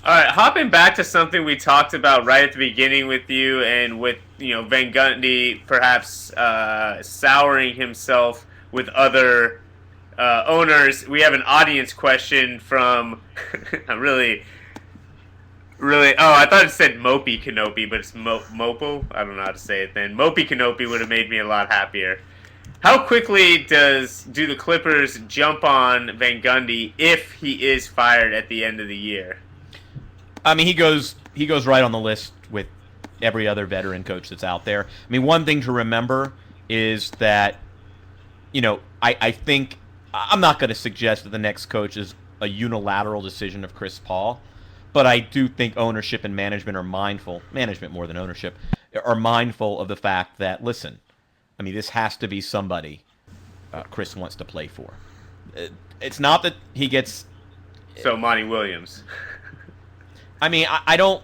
All right, hopping back to something we talked about right at the beginning with you, and with Van Gundy perhaps souring himself with other owners. We have an audience question from I'm really. Oh, I thought it said Mopey Kanopi, but it's Mopo. I don't know how to say it. Then Mopey Kanopi would have made me a lot happier. How quickly do the Clippers jump on Van Gundy if he is fired at the end of the year? I mean, he goes right on the list with every other veteran coach that's out there. I mean, one thing to remember is that, I think I'm not going to suggest that the next coach is a unilateral decision of Chris Paul, but I do think ownership and management are mindful, management more than ownership, are mindful of the fact that, listen, I mean, this has to be somebody Chris wants to play for. It's not that he gets. So Monty Williams. I mean, I don't.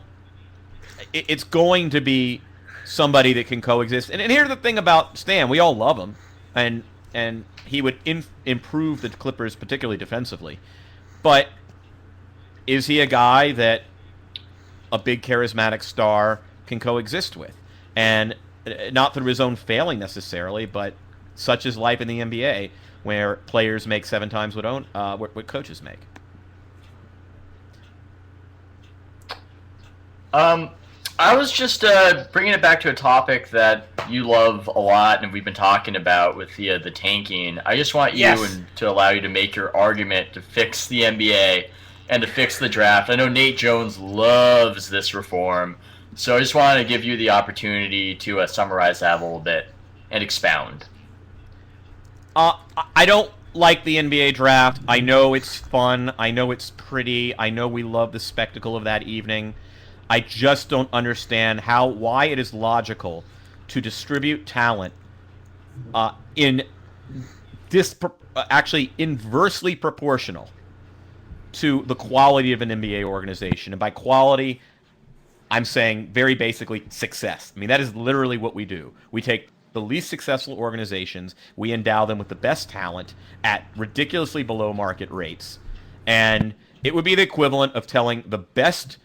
It's going to be somebody that can coexist. And here's the thing about Stan: we all love him, and he would improve the Clippers, particularly defensively. But is he a guy that a big charismatic star can coexist with? And not through his own failing necessarily, but such is life in the NBA, where players make 7 times what coaches make. I was just bringing it back to a topic that you love a lot, and we've been talking about with the tanking. I just want you and to allow you to make your argument to fix the NBA and to fix the draft. I know Nate Jones loves this reform, so I just wanted to give you the opportunity to summarize that a little bit and expound. I don't like the NBA draft. I know it's fun. I know it's pretty. I know we love the spectacle of that evening. I just don't understand why it is logical to distribute talent in actually inversely proportional to the quality of an NBA organization. And by quality, I'm saying very basically success. I mean, that is literally what we do. We take the least successful organizations, we endow them with the best talent at ridiculously below market rates. And it would be the equivalent of telling the best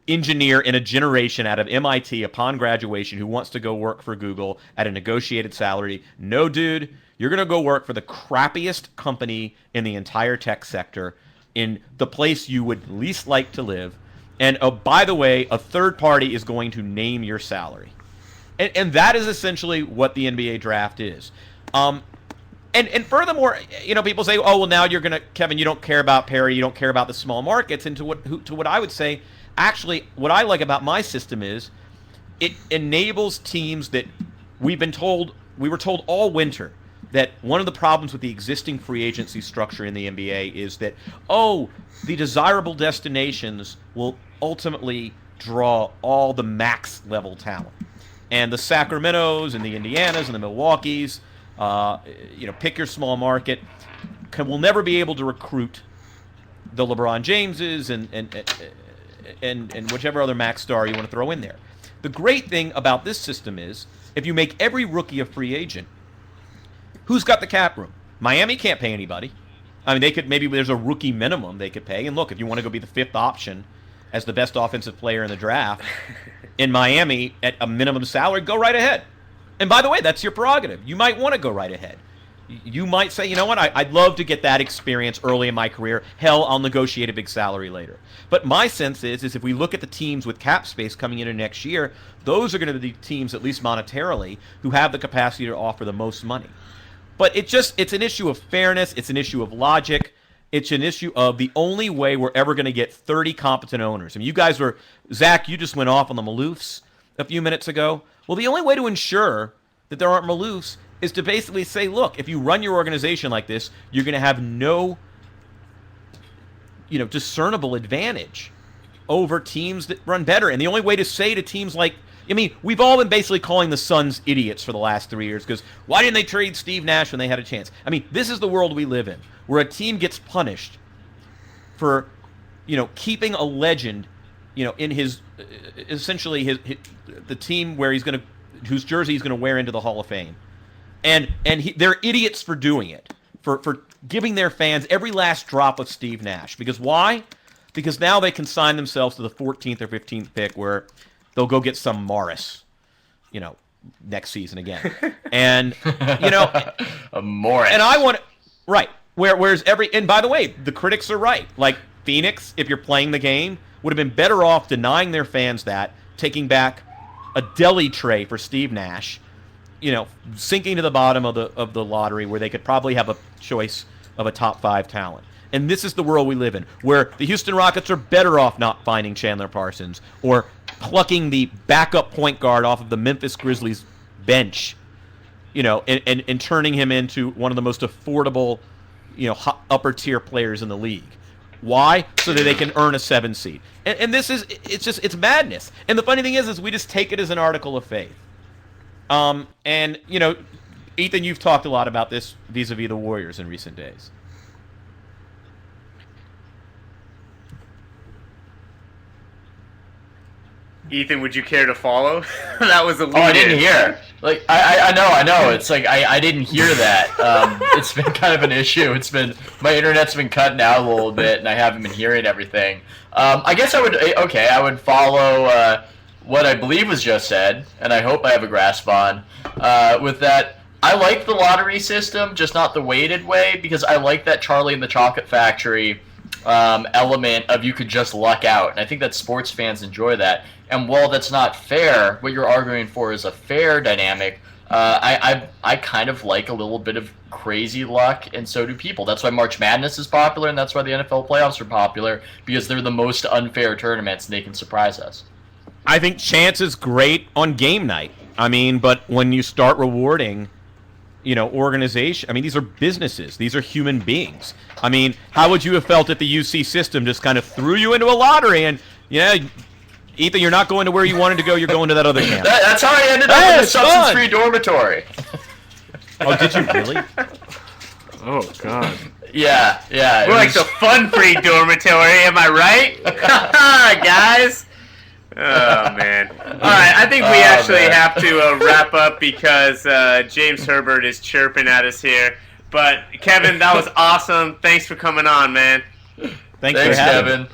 engineer in a generation out of MIT upon graduation who wants to go work for Google at a negotiated salary, no, dude, you're going to go work for the crappiest company in the entire tech sector in the place you would least like to live. And oh, by the way, a third party is going to name your salary. And that is essentially what the NBA draft is. And furthermore, people say, oh, well, now you're going to, Kevin, you don't care about Perry, you don't care about the small markets. And to what I would say, actually, what I like about my system is it enables teams that we were told all winter that one of the problems with the existing free agency structure in the NBA is that, the desirable destinations will ultimately draw all the max level talent. And the Sacramentos and the Indianas and the Milwaukees, pick your small market, will never be able to recruit the LeBron Jameses and whichever other max star you want to throw in there. The great thing about this system is if you make every rookie a free agent, who's got the cap room? Miami can't pay anybody. I mean, maybe there's a rookie minimum they could pay. And look, if you want to go be the 5th option as the best offensive player in the draft in Miami at a minimum salary, go right ahead. And by the way, that's your prerogative. You might want to go right ahead. You might say, you know what, I'd love to get that experience early in my career. Hell, I'll negotiate a big salary later. But my sense is if we look at the teams with cap space coming into next year, those are going to be teams, at least monetarily, who have the capacity to offer the most money. But it's an issue of fairness. It's an issue of logic. It's an issue of the only way we're ever going to get 30 competent owners. I mean, Zach, you just went off on the Maloofs a few minutes ago. Well, the only way to ensure that there aren't Maloofs is to basically say, look, if you run your organization like this, you're going to have no, discernible advantage over teams that run better. And the only way to say to teams like, we've all been basically calling the Suns idiots for the last 3 years because why didn't they trade Steve Nash when they had a chance? This is the world we live in, where a team gets punished for, keeping a legend, in his, essentially the team where whose jersey he's going to wear into the Hall of Fame. And they're idiots for doing it, for giving their fans every last drop of Steve Nash. Because why? because now they consign themselves to the 14th or 15th pick where they'll go get some Morris, next season again. And, a Morris. And I want right. Whereas and by the way, the critics are right. Like Phoenix, if you're playing the game, would have been better off denying their fans that, taking back a deli tray for Steve Nash, sinking to the bottom of the lottery where they could probably have a choice of a top 5 talent. And this is the world we live in, where the Houston Rockets are better off not finding Chandler Parsons or plucking the backup point guard off of the Memphis Grizzlies bench, and turning him into one of the most affordable, upper tier players in the league. Why? So that they can earn a 7 seed. And this is, it's madness. And the funny thing is we just take it as an article of faith. And, Ethan, you've talked a lot about this vis-a-vis the Warriors in recent days. Ethan, would you care to follow? That was a lead. Oh, I didn't hear. Like, I know. It's like I didn't hear that. It's been kind of an issue. My internet's been cutting out a little bit, and I haven't been hearing everything. I guess I would follow what I believe was just said, and I hope I have a grasp on. With that, I like the lottery system, just not the weighted way, because I like that Charlie and the Chocolate Factory element of you could just luck out, and I think that sports fans enjoy that. And while that's not fair, what you're arguing for is a fair dynamic. I kind of like a little bit of crazy luck, and so do people. That's why March Madness is popular, and that's why the NFL playoffs are popular, because they're the most unfair tournaments, and they can surprise us. I think chance is great on game night. But when you start rewarding, organization, these are businesses. These are human beings. How would you have felt if the UC system just kind of threw you into a lottery and, Ethan, you're not going to where you wanted to go. You're going to that other camp. That's how I ended up in a substance-free dormitory. Oh, did you really? Oh, God. Yeah. We're like the fun-free dormitory, am I right? Guys? Oh, man. All right, I think we have to wrap up because James Herbert is chirping at us here. But, Kevin, that was awesome. Thanks for coming on, man. Thanks for having me. Kevin.